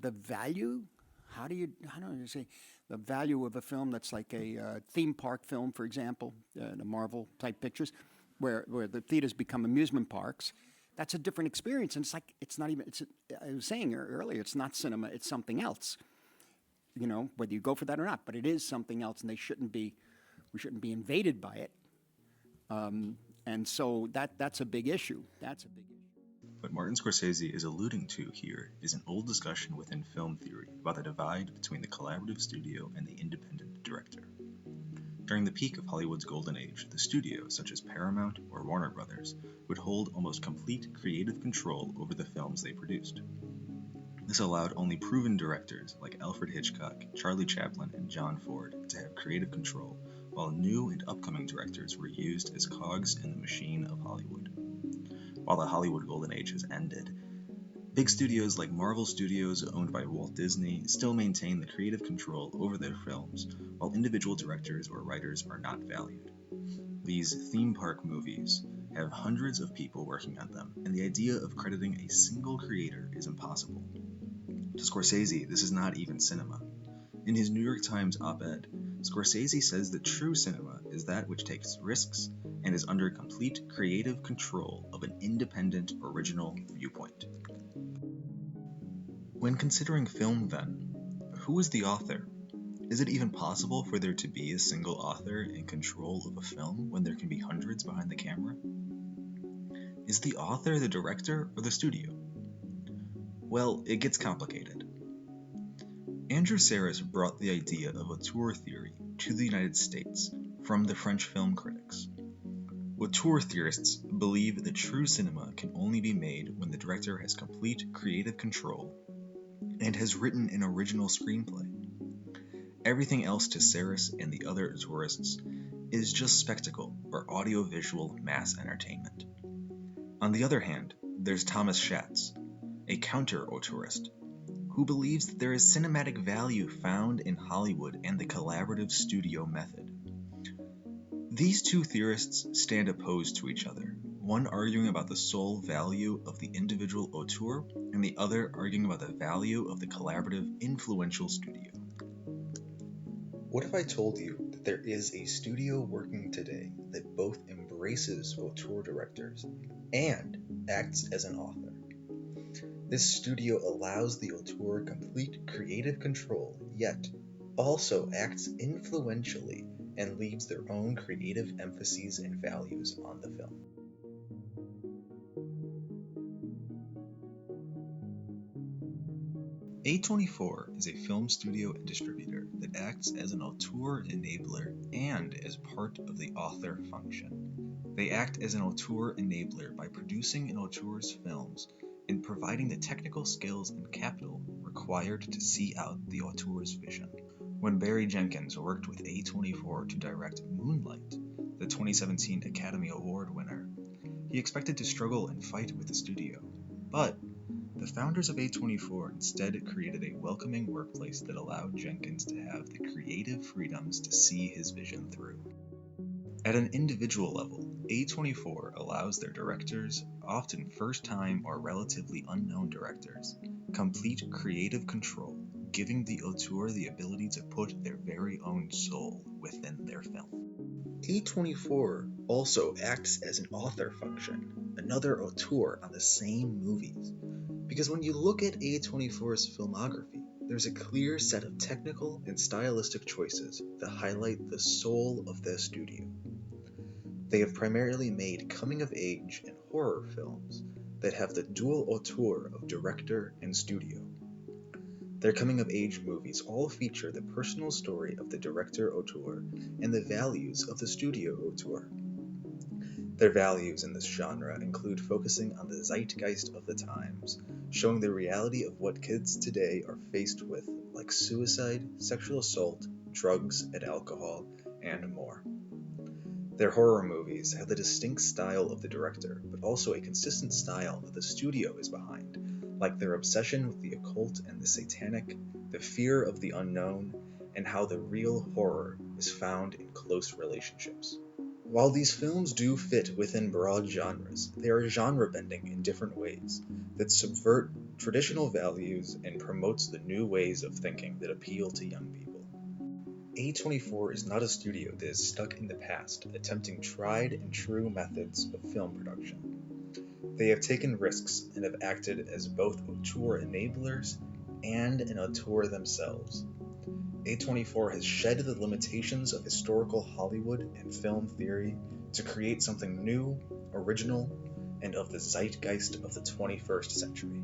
the value. How do you say the value of a film that's like a theme park film, for example, the Marvel type pictures, where the theaters become amusement parks. That's a different experience, and it's not even. I was saying earlier, it's not cinema; it's something else. Whether you go for that or not, but it is something else, and we shouldn't be invaded by it. And so that's a big issue. That's a big issue. What Martin Scorsese is alluding to here is an old discussion within film theory about the divide between the collaborative studio and the independent director. During the peak of Hollywood's golden age, the studios, such as Paramount or Warner Brothers, would hold almost complete creative control over the films they produced. This allowed only proven directors like Alfred Hitchcock, Charlie Chaplin, and John Ford to have creative control, while new and upcoming directors were used as cogs in the machine of Hollywood. While the Hollywood Golden Age has ended, big studios like Marvel Studios, owned by Walt Disney, still maintain the creative control over their films, while individual directors or writers are not valued. These theme park movies have hundreds of people working on them, and the idea of crediting a single creator is impossible. To Scorsese, this is not even cinema. In his New York Times op-ed, Scorsese says that true cinema is that which takes risks and is under complete creative control of an independent, original viewpoint. When considering film, then, who is the author? Is it even possible for there to be a single author in control of a film when there can be hundreds behind the camera? Is the author the director or the studio? Well, it gets complicated. Andrew Sarris brought the idea of auteur theory to the United States from the French film critics. Auteur theorists believe that true cinema can only be made when the director has complete creative control and has written an original screenplay. Everything else to Sarris and the other auteurists is just spectacle or audiovisual mass entertainment. On the other hand, there's Thomas Schatz, a counter-auteurist, who believes that there is cinematic value found in Hollywood and the collaborative studio method. These two theorists stand opposed to each other, one arguing about the sole value of the individual auteur, and the other arguing about the value of the collaborative, influential studio. What if I told you that there is a studio working today that both embraces auteur directors and acts as an author? This studio allows the auteur complete creative control, yet also acts influentially and leaves their own creative emphases and values on the film. A24 is a film studio and distributor that acts as an auteur enabler and as part of the author function. They act as an auteur enabler by producing an auteur's films and providing the technical skills and capital required to see out the auteur's vision. When Barry Jenkins worked with A24 to direct Moonlight, the 2017 Academy Award winner, he expected to struggle and fight with the studio. But the founders of A24 instead created a welcoming workplace that allowed Jenkins to have the creative freedoms to see his vision through. At an individual level, A24 allows their directors, often first-time or relatively unknown directors, complete creative control, giving the auteur the ability to put their very own soul within their film. A24 also acts as an author function, another auteur on the same movies, because when you look at A24's filmography, there's a clear set of technical and stylistic choices that highlight the soul of the studio. They have primarily made coming-of-age and horror films that have the dual auteur of director and studio. Their coming-of-age movies all feature the personal story of the director auteur and the values of the studio auteur. Their values in this genre include focusing on the zeitgeist of the times, showing the reality of what kids today are faced with, like suicide, sexual assault, drugs and alcohol, and more. Their horror movies have the distinct style of the director, but also a consistent style that the studio is behind, like their obsession with the occult and the satanic, the fear of the unknown, and how the real horror is found in close relationships. While these films do fit within broad genres, they are genre-bending in different ways that subvert traditional values and promotes the new ways of thinking that appeal to young people. A24 is not a studio that is stuck in the past, attempting tried and true methods of film production. They have taken risks and have acted as both auteur enablers and an auteur themselves. A24 has shed the limitations of historical Hollywood and film theory to create something new, original, and of the zeitgeist of the 21st century.